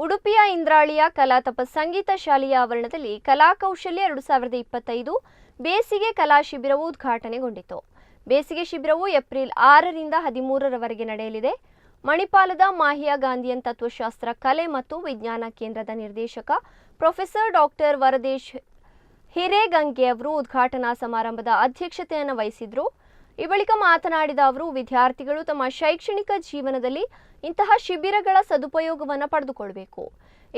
ಉಡುಪಿಯ ಇಂದ್ರಾಳಿಯ ಕಲಾತಪ ಸಂಗೀತ ಶಾಲೆಯ ಆವರಣದಲ್ಲಿ ಕಲಾಕೌಶಲ್ಯ 2025 ಬೇಸಿಗೆ ಕಲಾ ಶಿಬಿರವು ಉದ್ಘಾಟನೆಗೊಂಡಿತು. ಬೇಸಿಗೆ ಶಿಬಿರವು ಏಪ್ರಿಲ್ 6ರಿಂದ 13ರವರೆಗೆ ನಡೆಯಲಿದೆ. ಮಣಿಪಾಲದ ಮಾಹಿಯಾ ಗಾಂಧಿಯನ್ ತತ್ವಶಾಸ್ತ್ರ ಕಲೆ ಮತ್ತು ವಿಜ್ಞಾನ ಕೇಂದ್ರದ ನಿರ್ದೇಶಕ ಪ್ರೊಫೆಸರ್ ಡಾಕ್ಟರ್ ವರದೇಶ್ ಹಿರೇಗಂಗೆ ಅವರು ಉದ್ಘಾಟನಾ ಸಮಾರಂಭದ ಅಧ್ಯಕ್ಷತೆಯನ್ನು ವಹಿಸಿದರು. ಈ ಬಳಿಕ ಮಾತನಾಡಿದ ಅವರು, ವಿದ್ಯಾರ್ಥಿಗಳು ತಮ್ಮ ಶೈಕ್ಷಣಿಕ ಜೀವನದಲ್ಲಿ ಇಂತಹ ಶಿಬಿರಗಳ ಸದುಪಯೋಗವನ್ನು ಪಡೆದುಕೊಳ್ಳಬೇಕು.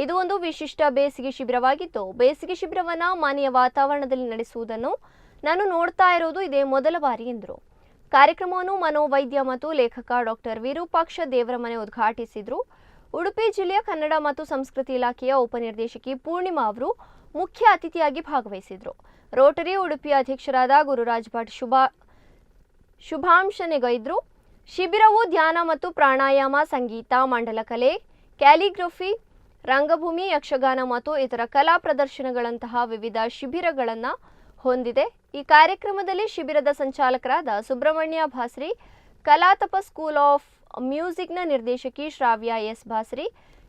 ಇದು ಒಂದು ವಿಶಿಷ್ಟ ಬೇಸಿಗೆ ಶಿಬಿರವಾಗಿದ್ದು, ಬೇಸಿಗೆ ಶಿಬಿರವನ್ನು ಮನೆಯ ವಾತಾವರಣದಲ್ಲಿ ನಡೆಸುವುದನ್ನು ನಾನು ನೋಡ್ತಾ ಇರೋದು ಇದೇ ಮೊದಲ ಬಾರಿ ಎಂದರು. ಕಾರ್ಯಕ್ರಮವನ್ನು ಮನೋವೈದ್ಯ ಮತ್ತು ಲೇಖಕ ಡಾಕ್ಟರ್ ವಿರೂಪಾಕ್ಷ ದೇವರಮನೆ ಉದ್ಘಾಟಿಸಿದರು. ಉಡುಪಿ ಜಿಲ್ಲೆಯ ಕನ್ನಡ ಮತ್ತು ಸಂಸ್ಕೃತಿ ಇಲಾಖೆಯ ಉಪನಿರ್ದೇಶಕಿ ಪೂರ್ಣಿಮಾ ಅವರು ಮುಖ್ಯ ಅತಿಥಿಯಾಗಿ ಭಾಗವಹಿಸಿದರು. ರೋಟರಿ ಉಡುಪಿಯ ಅಧ್ಯಕ್ಷರಾದ ಗುರುರಾಜ್ ಭಟ್ ಶುಭಾಂಶನೆಗೈದರು. ಶಿಬಿರವು ಧ್ಯಾನ ಮತ್ತು ಪ್ರಾಣಾಯಾಮ, ಸಂಗೀತ, ಮಂಡಲಕಲೆ, ಕ್ಯಾಲಿಗ್ರಫಿ, ರಂಗಭೂಮಿ, ಯಕ್ಷಗಾನ ಮತ್ತು ಇತರ ಕಲಾ ಪ್ರದರ್ಶನಗಳಂತಹ ವಿವಿಧ ಶಿಬಿರಗಳನ್ನು ಹೊಂದಿದೆ. ಈ ಕಾರ್ಯಕ್ರಮದಲ್ಲಿ ಶಿಬಿರದ ಸಂಚಾಲಕರಾದ ಸುಬ್ರಹ್ಮಣ್ಯ ಭಾಸ್ರಿ, ಕಲಾತಪ ಸ್ಕೂಲ್ ಆಫ್ ಮ್ಯೂಸಿಕ್ನ ನಿರ್ದೇಶಕಿ ಶ್ರಾವ್ಯ ಎಸ್ ಭಾಸ್ರಿ,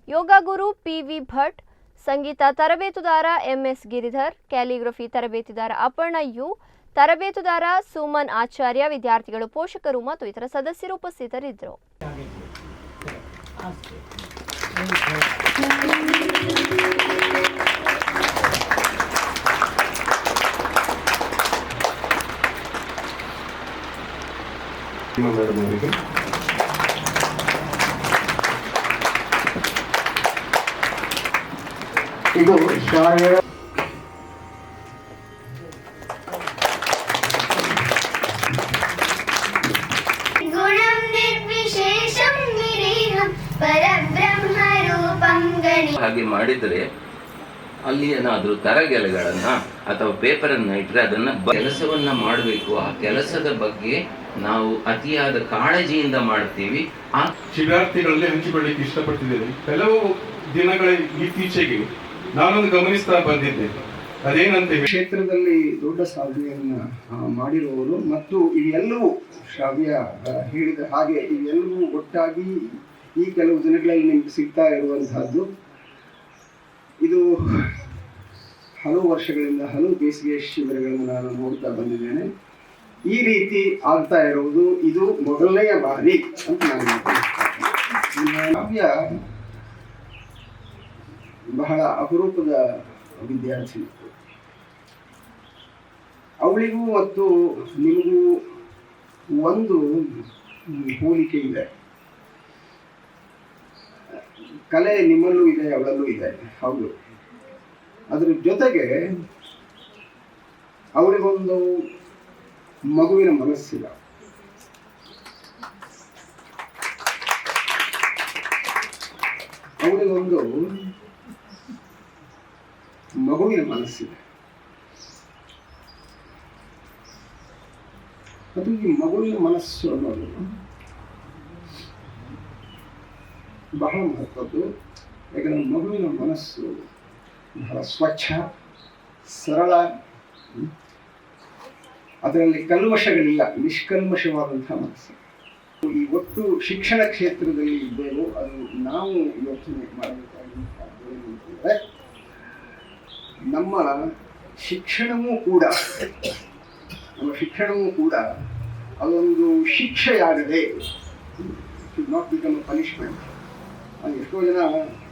ಯೋಗ ಗುರು ಪಿ.ವಿ. ಭಟ್, ಸಂಗೀತ ತರಬೇತುದಾರ ಎಂ.ಎಸ್. ಗಿರಿಧರ್, ಕ್ಯಾಲಿಗ್ರಫಿ ತರಬೇತುದಾರ ಅಪರ್ಣ ಯು, ತರಬೇತುದಾರ ಸುಮನ್ ಆಚಾರ್ಯ, ವಿದ್ಯಾರ್ಥಿಗಳು, ಪೋಷಕರು ಮತ್ತು ಇತರ ಸದಸ್ಯರು ಉಪಸ್ಥಿತರಿದ್ದರು. ಇದು ಶಾಲೆಯ ಹಾಗೆ ಮಾಡಿದರೆ ಅಲ್ಲಿ ಏನಾದರೂ ತರಗೆಲೆಗಳನ್ನ ಅಥವಾ ಪೇಪರನ್ನು ಇಟ್ಟರೆ ಅದನ್ನ ಕೆಲಸವನ್ನ ಮಾಡಬೇಕು. ಆ ಕೆಲಸದ ಬಗ್ಗೆ ನಾವು ಅತಿಯಾದ ಕಾಳಜಿಯಿಂದ ಮಾಡ್ತೀವಿ. ಆ ಶಿಬಿರಾರ್ಥಿಗಳಲ್ಲಿ ಹಂಚಿಕೊಳ್ಳಿಕ್ಕೆ ಇಷ್ಟಪಡ್ತಿದ್ದೇನೆ. ಕೆಲವು ದಿನಗಳ ಇತ್ತೀಚೆಗೆ ನಾನೊಂದು ಗಮನಿಸ್ತಾ ಬಂದಿದ್ದೆ. ಅದೇನಂತ ಕ್ಷೇತ್ರದಲ್ಲಿ ದೊಡ್ಡ ಸಾಧನೆಯನ್ನ ಮಾಡಿರುವವರು ಮತ್ತು ಇವೆಲ್ಲವೂ ಶ್ರಾವ್ಯ ಹೇಳಿದ ಹಾಗೆ ಇವೆಲ್ಲವೂ ಒಟ್ಟಾಗಿ ಈ ಕೆಲವು ದಿನಗಳಲ್ಲಿ ನಿಮ್ಗೆ ಸಿಗ್ತಾ ಇರುವಂತಹದ್ದು. ಇದು ಹಲವು ವರ್ಷಗಳಿಂದ ಹಲವು ಬೇಸಿಗೆ ಶಿಬಿರಗಳನ್ನು ನಾನು ನೋಡ್ತಾ ಬಂದಿದ್ದೇನೆ. ಈ ರೀತಿ ಆಗ್ತಾ ಇರುವುದು ಇದು ಮೊದಲನೆಯ ಬಾರಿ ಅಂತ ನಾನು ಶ್ರಾವ್ಯ ಬಹಳ ಅಪರೂಪದ ವಿದ್ಯಾರ್ಥಿ. ಅವಳಿಗೂ ಮತ್ತು ನಿಮಗೂ ಒಂದು ಹೋಲಿಕೆ ಇದೆ. ಕಲೆ ನಿಮ್ಮಲ್ಲೂ ಇದೆ, ಅವಳಲ್ಲೂ ಇದೆ, ಹೌದು. ಅದರ ಜೊತೆಗೆ ಅವಳಿಗೊಂದು ಮಗುವಿನ ಮನಸ್ಸಿಲ್ಲ. ಅವಳಿಗೊಂದು ಮಗುವಿನ ಮನಸ್ಸಿದೆ. ಅದು ಈ ಮಗುವಿನ ಮನಸ್ಸು ಅನ್ನೋದು ಬಹಳ ಮಹತ್ವದ್ದು. ಯಾಕಂದರೆ ಮಗುವಿನ ಮನಸ್ಸು ಬಹಳ ಸ್ವಚ್ಛ, ಸರಳ, ಅದರಲ್ಲಿ ಕಲ್ಮಶಗಳಿಲ್ಲ, ನಿಷ್ಕಲ್ಮಶವಾದಂತಹ ಮನಸ್ಸು. ಈ ಒಟ್ಟು ಶಿಕ್ಷಣ ಕ್ಷೇತ್ರದಲ್ಲಿ ಇದ್ದೇವೋ ಅದು ನಾವು ಯೋಚನೆ ಮಾಡಬೇಕಾದಂಥದ್ದು ಏನಂತಂದರೆ, ನಮ್ಮ ಶಿಕ್ಷಣವೂ ಕೂಡ ಅದೊಂದು ಶಿಕ್ಷೆಯಾಗದೆ, should not become a punishment. ಎಷ್ಟೋ ಜನ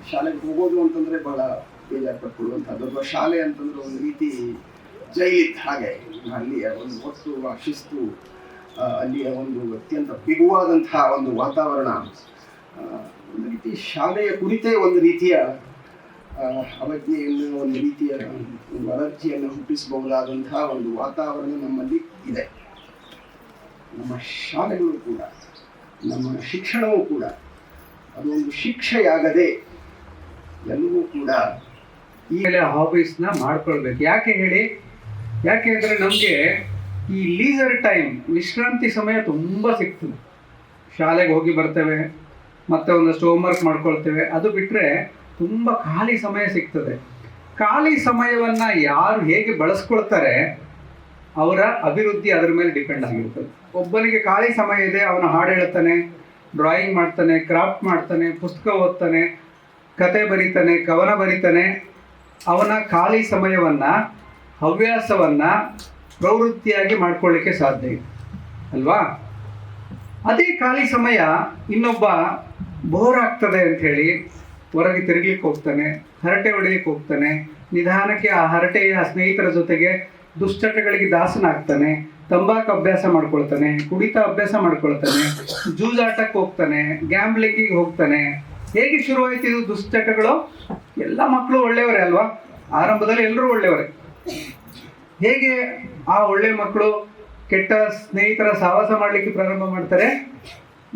ಶಾಲೆಗೆ ಹೋಗೋದು ಅಂತಂದರೆ ಬಹಳ ಬೇಜಾರು ಪಟ್ಕೊಳ್ಳುವಂಥದ್ದು. ಅಥವಾ ಶಾಲೆ ಅಂತಂದ್ರೆ ಒಂದು ರೀತಿ ಜೈಲಿದ್ದ ಹಾಗೆ. ಅಲ್ಲಿಯ ಒಂದು ಒಟ್ಟು ಆ ಶಿಸ್ತು, ಅಲ್ಲಿಯ ಒಂದು ಅತ್ಯಂತ ಬಿಗುವಾದಂತಹ ಒಂದು ವಾತಾವರಣ, ಒಂದು ರೀತಿ ಶಾಲೆಯ ಕುರಿತೇ ಒಂದು ರೀತಿಯ ಅವಜ್ಞೆಯನ್ನು, ಒಂದು ರೀತಿಯ ಅಲರ್ಜಿಯನ್ನು ಹುಟ್ಟಿಸಬಹುದಾದಂತಹ ಒಂದು ವಾತಾವರಣ ನಮ್ಮಲ್ಲಿ ಇದೆ. ನಮ್ಮ ಶಾಲೆಗಳು ಕೂಡ, ನಮ್ಮ ಶಿಕ್ಷಣವೂ ಕೂಡ ಅದೊಂದು ಶಿಕ್ಷೆಯಾಗದೆ ಎಲ್ಲವೂ ಕೂಡ ಈ ಹಾಬೀಸ್ನ ಮಾಡ್ಕೊಳ್ಬೇಕು. ಯಾಕೆ ಹೇಳಿ? ಯಾಕೆ ಅಂದರೆ ನಮಗೆ ಈ ಲೀಸರ್ ಟೈಮ್, ವಿಶ್ರಾಂತಿ ಸಮಯ ತುಂಬ ಸಿಗ್ತದೆ. ಶಾಲೆಗೆ ಹೋಗಿ ಬರ್ತೇವೆ, ಮತ್ತೆ ಒಂದಷ್ಟು ಹೋಮ್ವರ್ಕ್ ಮಾಡ್ಕೊಳ್ತೇವೆ, ಅದು ಬಿಟ್ಟರೆ ತುಂಬ ಖಾಲಿ ಸಮಯ ಸಿಗ್ತದೆ. ಖಾಲಿ ಸಮಯವನ್ನು ಯಾರು ಹೇಗೆ ಬಳಸ್ಕೊಳ್ತಾರೆ ಅವರ ಅಭಿವೃದ್ಧಿ ಅದರ ಮೇಲೆ ಡಿಪೆಂಡ್ ಆಗಿರ್ತದೆ. ಒಬ್ಬನಿಗೆ ಖಾಲಿ ಸಮಯ ಇದೆ, ಅವನು ಹಾಡು ಹೇಳ್ತಾನೆ, ಡ್ರಾಯಿಂಗ್ ಮಾಡ್ತಾನೆ, ಕ್ರಾಫ್ಟ್ ಮಾಡ್ತಾನೆ, ಪುಸ್ತಕ ಓದ್ತಾನೆ, ಕತೆ ಬರೀತಾನೆ, ಕವನ ಬರೀತಾನೆ, ಅವನ ಖಾಲಿ ಸಮಯವನ್ನು ಹವ್ಯಾಸವನ್ನು ಪ್ರವೃತ್ತಿಯಾಗಿ ಮಾಡ್ಕೊಳ್ಳಿಕ್ಕೆ ಸಾಧ್ಯ ಇದೆ ಅಲ್ವಾ? ಅದೇ ಖಾಲಿ ಸಮಯ ಇನ್ನೊಬ್ಬ ಬೋರ್ ಆಗ್ತದೆ ಅಂಥೇಳಿ ಹೊರಗೆ ತಿರುಗ್ಲಿಕ್ಕೆ ಹೋಗ್ತಾನೆ, ಹರಟೆ ಹೊಡಿಲಿಕ್ಕೆ ಹೋಗ್ತಾನೆ, ನಿಧಾನಕ್ಕೆ ಆ ಹರಟೆಯ ಸ್ನೇಹಿತರ ಜೊತೆಗೆ ದುಶ್ಚಟಗಳಿಗೆ ದಾಸನಾಗ್ತಾನೆ, ತಂಬಾಕು ಅಭ್ಯಾಸ ಮಾಡ್ಕೊಳ್ತಾನೆ, ಕುಡಿತ ಅಭ್ಯಾಸ ಮಾಡ್ಕೊಳ್ತಾನೆ, ಜೂಜಾಟಕ್ಕೆ ಹೋಗ್ತಾನೆ, ಗ್ಯಾಂಬ್ಲಿಂಗಿಗೆ ಹೋಗ್ತಾನೆ. ಹೇಗೆ ಶುರುವಾಯ್ತು ಇದು ದುಶ್ಚಟಗಳು? ಎಲ್ಲ ಮಕ್ಕಳು ಒಳ್ಳೆಯವರೇ ಅಲ್ವಾ? ಆರಂಭದಲ್ಲಿ ಎಲ್ಲರೂ ಒಳ್ಳೆಯವರೇ. ಹೇಗೆ ಆ ಒಳ್ಳೆ ಮಕ್ಕಳು ಕೆಟ್ಟ ಸ್ನೇಹಿತರ ಸಹವಾಸ ಮಾಡಲಿಕ್ಕೆ ಪ್ರಾರಂಭ ಮಾಡ್ತಾರೆ?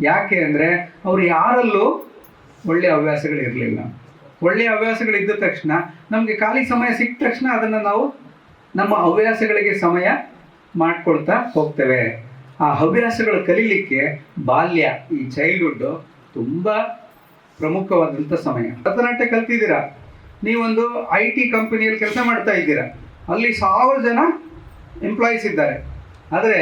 ಯಾಕೆ ಅಂದರೆ ಅವರು ಯಾರಲ್ಲೂ ಒಳ್ಳೆಯ ಹವ್ಯಾಸಗಳಿರಲಿಲ್ಲ. ಒಳ್ಳೆಯ ಹವ್ಯಾಸಗಳಿದ್ದ ತಕ್ಷಣ ನಮಗೆ ಖಾಲಿ ಸಮಯ ಸಿಕ್ಕ ತಕ್ಷಣ ಅದನ್ನು ನಾವು ನಮ್ಮ ಹವ್ಯಾಸಗಳಿಗೆ ಸಮಯ ಮಾಡ್ಕೊಳ್ತಾ ಹೋಗ್ತೇವೆ. ಆ ಹವ್ಯಾಸಗಳು ಕಲೀಲಿಕ್ಕೆ ಬಾಲ್ಯ, ಈ ಚೈಲ್ಡ್ಹುಡ್ಡು ತುಂಬ ಪ್ರಮುಖವಾದಂಥ ಸಮಯ. ಭರತನಾಟ್ಯ ಕಲ್ತಿದ್ದೀರಾ, ನೀವೊಂದು IT ಕಂಪನಿಯಲ್ಲಿ ಕೆಲಸ ಮಾಡ್ತಾ ಇದ್ದೀರಾ, ಅಲ್ಲಿ 1000 ಜನ ಎಂಪ್ಲಾಯೀಸ್ ಇದ್ದಾರೆ. ಆದರೆ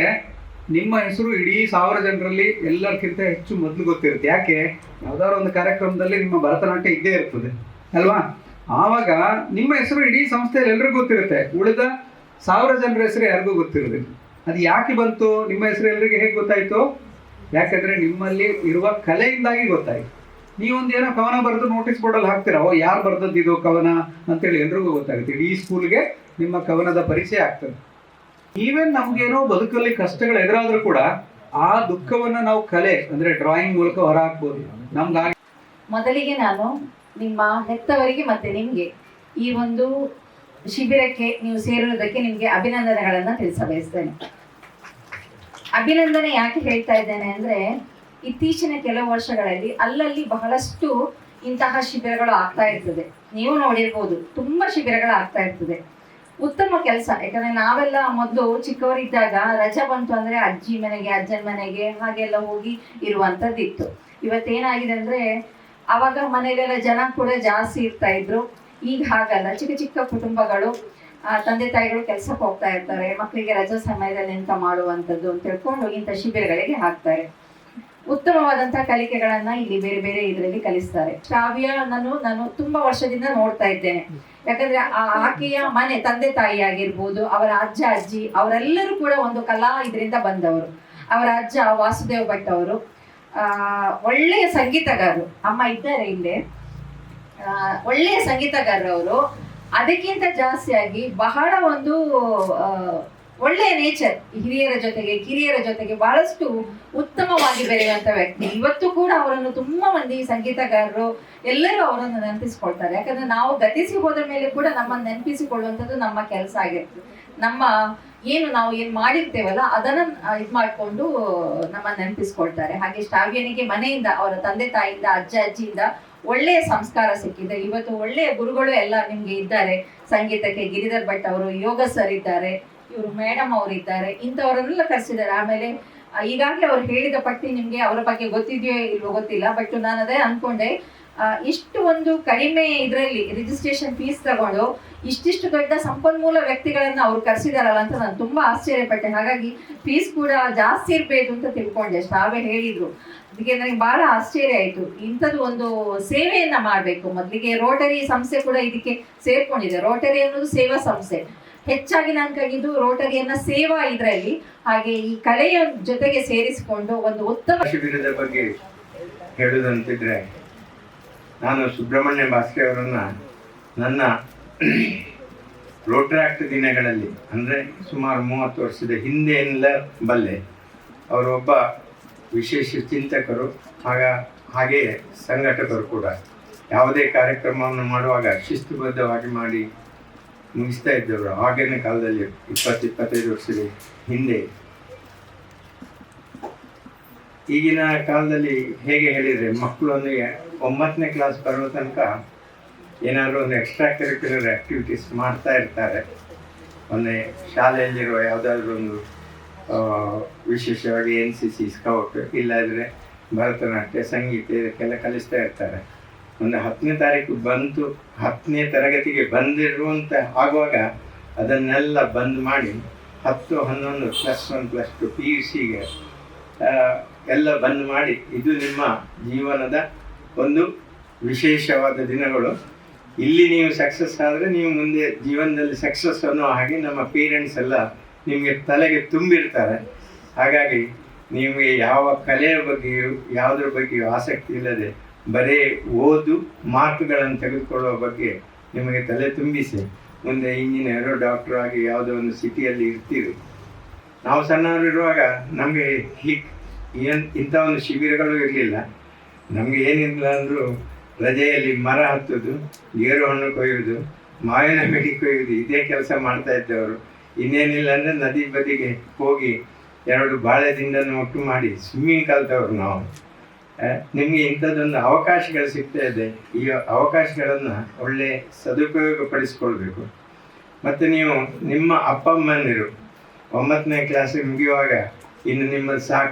ನಿಮ್ಮ ಹೆಸರು ಇಡೀ 1000 ಜನರಲ್ಲಿ ಎಲ್ಲರಿಗಿಂತ ಹೆಚ್ಚು ಮೊದಲು ಗೊತ್ತಿರುತ್ತೆ. ಯಾಕೆ? ಯಾವುದಾದ್ರು ಒಂದು ಕಾರ್ಯಕ್ರಮದಲ್ಲಿ ನಿಮ್ಮ ಭರತನಾಟ್ಯ ಇದ್ದೇ ಇರ್ತದೆ ಅಲ್ವಾ? ಆವಾಗ ನಿಮ್ಮ ಹೆಸರು ಇಡೀ ಸಂಸ್ಥೆಯಲ್ಲಿ ಎಲ್ರಿಗೂ ಗೊತ್ತಿರುತ್ತೆ, ಉಳಿದ 1000 ಜನರ ಹೆಸರು ಯಾರಿಗೂ ಗೊತ್ತಿರೋದಿಲ್ಲ. ಅದು ಯಾಕೆ ಬಂತು? ನಿಮ್ಮ ಹೆಸರು ಎಲ್ಲರಿಗೆ ಹೇಗೆ ಗೊತ್ತಾಯಿತು? ಯಾಕಂದರೆ ನಿಮ್ಮಲ್ಲಿ ಇರುವ ಕಲೆಯಿಂದಾಗಿ ಗೊತ್ತಾಯಿತು. ನೀವೊಂದು ಏನೋ ಕವನ ಬರೆದು ನೋಟಿಸ್ ಬೋರ್ಡಲ್ಲಿ ಹಾಕ್ತೀರಾ, ಓ ಯಾರು ಬರೆದದ್ದು ಇದು ಕವನ ಅಂತೇಳಿ ಎಲ್ರಿಗೂ ಗೊತ್ತಾಗುತ್ತೆ. ಇಡೀ ಸ್ಕೂಲ್ಗೆ ನಿಮ್ಮ ಕವನದ ಪರಿಚಯ ಆಗ್ತದೆ. ಈವನ್ ನಮಗೇನೋ ಬದುಕಲ್ಲಿ ಕಷ್ಟಗಳು ಎದುರಾದರೂ ಕೂಡ ಆ ದುಃಖವನ್ನು ನಾವು ಕಲೆ ಅಂದರೆ ಡ್ರಾಯಿಂಗ್ ಮೂಲಕ ಹೊರ ಹಾಕ್ಬೋದು. ನಮ್ಗಾಗಿ ಮೊದಲಿಗೆ ನಾನು ನಿಮ್ಮ ಹೆತ್ತವರಿಗೆ ಮತ್ತು ನಿಮಗೆ ಈ ಒಂದು ಶಿಬಿರಕ್ಕೆ ನೀವು ಸೇರುವುದಕ್ಕೆ ನಿಮಗೆ ಅಭಿನಂದನೆಗಳನ್ನು ತಿಳಿಸಬಯಸ್ತೇನೆ. ಅಭಿನಂದನೆ ಯಾಕೆ ಹೇಳ್ತಾ ಇದ್ದೇನೆ ಅಂದರೆ, ಇತ್ತೀಚಿನ ಕೆಲವು ವರ್ಷಗಳಲ್ಲಿ ಅಲ್ಲಲ್ಲಿ ಬಹಳಷ್ಟು ಇಂತಹ ಶಿಬಿರಗಳು ಆಗ್ತಾ ಇರ್ತದೆ. ನೀವು ನೋಡಿರ್ಬೋದು, ತುಂಬ ಶಿಬಿರಗಳು ಆಗ್ತಾ ಇರ್ತದೆ. ಉತ್ತಮ ಕೆಲಸ. ಯಾಕಂದರೆ ನಾವೆಲ್ಲ ಮೊದಲು ಚಿಕ್ಕವರಿದ್ದಾಗ ರಜೆ ಬಂತು ಅಂದರೆ ಅಜ್ಜಿ ಮನೆಗೆ, ಅಜ್ಜನ ಮನೆಗೆ ಹಾಗೆಲ್ಲ ಹೋಗಿ ಇರುವಂಥದ್ದಿತ್ತು. ಇವತ್ತೇನಾಗಿದೆ ಅಂದರೆ, ಆವಾಗ ಮನೆಯಲ್ಲೆಲ್ಲ ಜನ ಕೂಡ ಜಾಸ್ತಿ ಇರ್ತಾ ಇದ್ರು. ಈಗ ಹಾಗಲ್ಲ, ಚಿಕ್ಕ ಚಿಕ್ಕ ಕುಟುಂಬಗಳು, ತಂದೆ ತಾಯಿಗಳು ಕೆಲಸಕ್ಕೆ ಹೋಗ್ತಾ ಇರ್ತಾರೆ, ಮಕ್ಕಳಿಗೆ ರಜಾ ಸಮಯದಲ್ಲಿ ಎಂತ ಮಾಡುವಂಥದ್ದು ಅಂತ ಹೇಳ್ಕೊಂಡು ಇಂಥ ಶಿಬಿರಗಳಿಗೆ ಹಾಕ್ತಾರೆ. ಉತ್ತಮವಾದಂತಹ ಕಲಿಕೆಗಳನ್ನ ಇಲ್ಲಿ ಬೇರೆ ಬೇರೆ ಇದರಲ್ಲಿ ಕಲಿಸ್ತಾರೆ. ಶ್ರಾವ್ಯ ನಾನು ತುಂಬಾ ವರ್ಷದಿಂದ ನೋಡ್ತಾ ಇದ್ದೇನೆ. ಯಾಕಂದ್ರೆ ಆಕೆಯ ಮನೆ ತಂದೆ ತಾಯಿ ಆಗಿರ್ಬೋದು, ಅವರ ಅಜ್ಜ ಅಜ್ಜಿ ಅವರೆಲ್ಲರೂ ಕೂಡ ಒಂದು ಕಲಾ ಇದರಿಂದ ಬಂದವರು. ಅವರ ಅಜ್ಜ ವಾಸುದೇವ್ ಭಟ್ ಅವರು ಒಳ್ಳೆಯ ಸಂಗೀತಗಾರರು. ಅಮ್ಮ ಇದ್ದಾರೆ ಇಲ್ಲೇ, ಒಳ್ಳೆಯ ಸಂಗೀತಗಾರರು ಅವರು. ಅದಕ್ಕಿಂತ ಜಾಸ್ತಿಯಾಗಿ ಬಹಳ ಒಂದು ಒಳ್ಳೆಯ ನೇಚರ್, ಹಿರಿಯರ ಜೊತೆಗೆ ಕಿರಿಯರ ಜೊತೆಗೆ ಬಹಳಷ್ಟು ಉತ್ತಮವಾಗಿ ಬೆರೆಯುವಂತ ವ್ಯಕ್ತಿ. ಇವತ್ತು ಕೂಡ ಅವರನ್ನು ತುಂಬಾ ಮಂದಿ ಸಂಗೀತಗಾರರು ಎಲ್ಲರೂ ಅವರನ್ನು ನೆನಪಿಸಿಕೊಳ್ತಾರೆ. ಯಾಕಂದ್ರೆ ನಾವು ಗತಿಸಿ ಹೋದ ಮೇಲೆ ಕೂಡ ನಮ್ಮನ್ನು ನೆನಪಿಸಿಕೊಳ್ಳುವಂಥದ್ದು ನಮ್ಮ ಕೆಲಸ ಆಗಿರ್ತದೆ. ನಾವು ಏನು ಮಾಡಿರ್ತೇವಲ್ಲ ಅದನ್ನ ಇದು ಮಾಡಿಕೊಂಡು ನಮ್ಮನ್ನು ನೆನಪಿಸ್ಕೊಳ್ತಾರೆ. ಹಾಗೆ ಶ್ರಾವ್ಯನಿಗೆ ಮನೆಯಿಂದ, ಅವರ ತಂದೆ ತಾಯಿಯಿಂದ, ಅಜ್ಜ ಅಜ್ಜಿಯಿಂದ ಒಳ್ಳೆಯ ಸಂಸ್ಕಾರ ಸಿಕ್ಕಿದೆ. ಇವತ್ತು ಒಳ್ಳೆಯ ಗುರುಗಳು ಎಲ್ಲ ನಿಮ್ಗೆ ಇದ್ದಾರೆ. ಸಂಗೀತಕ್ಕೆ ಗಿರಿಧರ್ ಭಟ್ ಅವರು, ಯೋಗ ಸರ್ ಇದ್ದಾರೆ, ಇವರು ಮೇಡಮ್ ಅವರು ಇದ್ದಾರೆ, ಇಂಥವರನ್ನೆಲ್ಲ ಕರೆಸಿದ್ದಾರೆ. ಆಮೇಲೆ ಈಗಾಗಲೇ ಅವ್ರು ಹೇಳಿದ ಪಟ್ಟಿ ನಿಮ್ಗೆ ಅವರ ಬಗ್ಗೆ ಗೊತ್ತಿದೆಯೋ ಇಲ್ವೋ ಗೊತ್ತಿಲ್ಲ, ಬಟ್ ನಾನು ಅದೇ ಅನ್ಕೊಂಡೆ, ಇಷ್ಟು ಒಂದು ಕಡಿಮೆ ಇದರಲ್ಲಿ ರಿಜಿಸ್ಟ್ರೇಷನ್ ಫೀಸ್ ತಗೊಂಡು ಇಷ್ಟಿಷ್ಟು ದೊಡ್ಡ ಸಂಪನ್ಮೂಲ ವ್ಯಕ್ತಿಗಳನ್ನ ಅವ್ರು ಕರೆಸಿದಾರಲ್ಲ ಅಂತ ನಾನು ತುಂಬಾ ಆಶ್ಚರ್ಯಪಟ್ಟೆ. ಹಾಗಾಗಿ ಫೀಸ್ ಕೂಡ ಜಾಸ್ತಿ ಇರ್ಬೇಕು ಅಂತ ತಿಳ್ಕೊಂಡೆ. ಶ್ರಾವ್ಯ ಹೇಳಿದ್ರು, ಅದಕ್ಕೆ ನನಗೆ ಬಹಳ ಆಶ್ಚರ್ಯ ಆಯ್ತು. ಇಂಥದ್ದು ಒಂದು ಸೇವೆಯನ್ನ ಮಾಡಬೇಕು. ಮೊದಲಿಗೆ ರೋಟರಿ ಸಂಸ್ಥೆ ಕೂಡ ಇದಕ್ಕೆ ಸೇರ್ಕೊಂಡಿದೆ. ರೋಟರಿ ಅನ್ನೋದು ಸೇವಾ ಸಂಸ್ಥೆ. ಹೆಚ್ಚಾಗಿ ನಾನು ಕಂಡಿದ್ದು ರೋಟರಿಯನ್ನ ಸೇವಾ ಇದರಲ್ಲಿ, ಹಾಗೆ ಈ ಕಲೆಯ ಜೊತೆಗೆ ಸೇರಿಸಿಕೊಂಡು ಒಂದು ಉತ್ತಮ ಶಿಬಿರದ ಬಗ್ಗೆ ಹೇಳುವುದಂತಿದ್ರೆ, ನಾನು ಸುಬ್ರಹ್ಮಣ್ಯ ಭಾಸ್ಕರ್ ಅವರನ್ನ ನನ್ನ ರೋಟರಾಕ್ಟ್ ದಿನಗಳಲ್ಲಿ ಅಂದರೆ ಸುಮಾರು 30 ವರ್ಷದ ಹಿಂದೆಯೆಲ್ಲ ಬಲ್ಲೆ. ಅವರು ಒಬ್ಬ ವಿಶೇಷ ಚಿಂತಕರು, ಹಾಗೆಯೇ ಸಂಘಟಕರು ಕೂಡ. ಯಾವುದೇ ಕಾರ್ಯಕ್ರಮವನ್ನು ಮಾಡುವಾಗ ಶಿಸ್ತುಬದ್ಧವಾಗಿ ಮಾಡಿ ಮುಗಿಸ್ತಾ ಇದ್ದವರು. ಆಗಿನ ಕಾಲದಲ್ಲಿ 20-25 ವರ್ಷದ ಹಿಂದೆ. ಈಗಿನ ಕಾಲದಲ್ಲಿ ಹೇಗೆ ಹೇಳಿದರೆ, ಮಕ್ಕಳೊಂದಿಗೆ 9ನೇ ಕ್ಲಾಸ್ ಬರುವ ತನಕ ಏನಾದರೂ ಒಂದು ಎಕ್ಸ್ಟ್ರಾ ಕರಿಕ್ಯುಲರ್ ಆ್ಯಕ್ಟಿವಿಟೀಸ್ ಮಾಡ್ತಾ ಇರ್ತಾರೆ. ಒಂದು ಶಾಲೆಯಲ್ಲಿರುವ ಯಾವುದಾದ್ರೂ ಒಂದು ವಿಶೇಷವಾಗಿ NCC, ಸ್ಕೌಟ್, ಇಲ್ಲಾದರೆ ಭರತನಾಟ್ಯ, ಸಂಗೀತ ಇದಕ್ಕೆಲ್ಲ ಕಲಿಸ್ತಾ ಇರ್ತಾರೆ. ಒಂದು 10ನೇ ತಾರೀಕು ಬಂತು, 10ನೇ ತರಗತಿಗೆ ಬಂದಿರುವಂಥ ಆಗುವಾಗ ಅದನ್ನೆಲ್ಲ ಬಂದ್ ಮಾಡಿ 10, 11, +1, +2 PUCಗೆ ಎಲ್ಲ ಬಂದ್ ಮಾಡಿ, ಇದು ನಿಮ್ಮ ಜೀವನದ ಒಂದು ವಿಶೇಷವಾದ ದಿನಗಳು. ಇಲ್ಲಿ ನೀವು ಸಕ್ಸಸ್ ಆದರೆ ನೀವು ಮುಂದೆ ಜೀವನದಲ್ಲಿ ಸಕ್ಸಸ್ ಅನ್ನೋ ಹಾಗೆ ನಮ್ಮ ಪೇರೆಂಟ್ಸ್ ಎಲ್ಲ ನಿಮಗೆ ತಲೆಗೆ ತುಂಬಿರ್ತಾರೆ. ಹಾಗಾಗಿ ನಿಮಗೆ ಯಾವ ಕಲೆಯ ಬಗ್ಗೆಯೂ ಯಾವುದ್ರ ಬಗ್ಗೆಯೂ ಆಸಕ್ತಿ ಇಲ್ಲದೆ ಬರೀ ಓದು ಮಾರ್ಕ್ಗಳನ್ನು ತೆಗೆದುಕೊಳ್ಳುವ ಬಗ್ಗೆ ನಿಮಗೆ ತಲೆ ತುಂಬಿಸಿ ಮುಂದೆ ಇಂಜಿನಿಯರು ಡಾಕ್ಟರ್ ಆಗಿ ಯಾವುದೋ ಒಂದು ಸಿಟಿಯಲ್ಲಿ ಇರ್ತೀರಿ. ನಾವು ಸಣ್ಣವರಿರುವಾಗ ನಮಗೆ ಇಂಥ ಒಂದು ಶಿಬಿರಗಳು ಇರಲಿಲ್ಲ. ನಮಗೆ ಏನಿಲ್ಲ ಅಂದರೂ ರಜೆಯಲ್ಲಿ ಮರ ಹತ್ತೋದು, ಗೇರು ಹಣ್ಣು ಕೊಯ್ಯೋದು, ಮಾವಿನ ಮಿಡಿ ಕೊಯ್ಯೋದು, ಇದೇ ಕೆಲಸ ಮಾಡ್ತಾ ಇದ್ದವರು. ಇನ್ನೇನಿಲ್ಲ ಅಂದರೆ ನದಿ ಬದಿಗೆ ಹೋಗಿ 2 ಬಾಳೆ ದಿಂಡನ್ನು ಒಟ್ಟು ಮಾಡಿ ಸ್ವಿಮ್ಮಿಂಗ್ ಕಲ್ತವ್ರು ನಾವು. ನಿಮಗೆ ಇಂಥದ್ದೊಂದು ಅವಕಾಶಗಳು ಸಿಗ್ತಾ ಇದೆ. ಈ ಅವಕಾಶಗಳನ್ನು ಒಳ್ಳೆ ಸದುಪಯೋಗ ಪಡಿಸ್ಕೊಳ್ಬೇಕು. ಮತ್ತು ನೀವು ನಿಮ್ಮ ಅಪ್ಪ ಅಮ್ಮಂದಿರು 9ನೇ ಕ್ಲಾಸಿಗೆ ಮುಗಿಯುವಾಗ ಇನ್ನು ನಿಮ್ಮ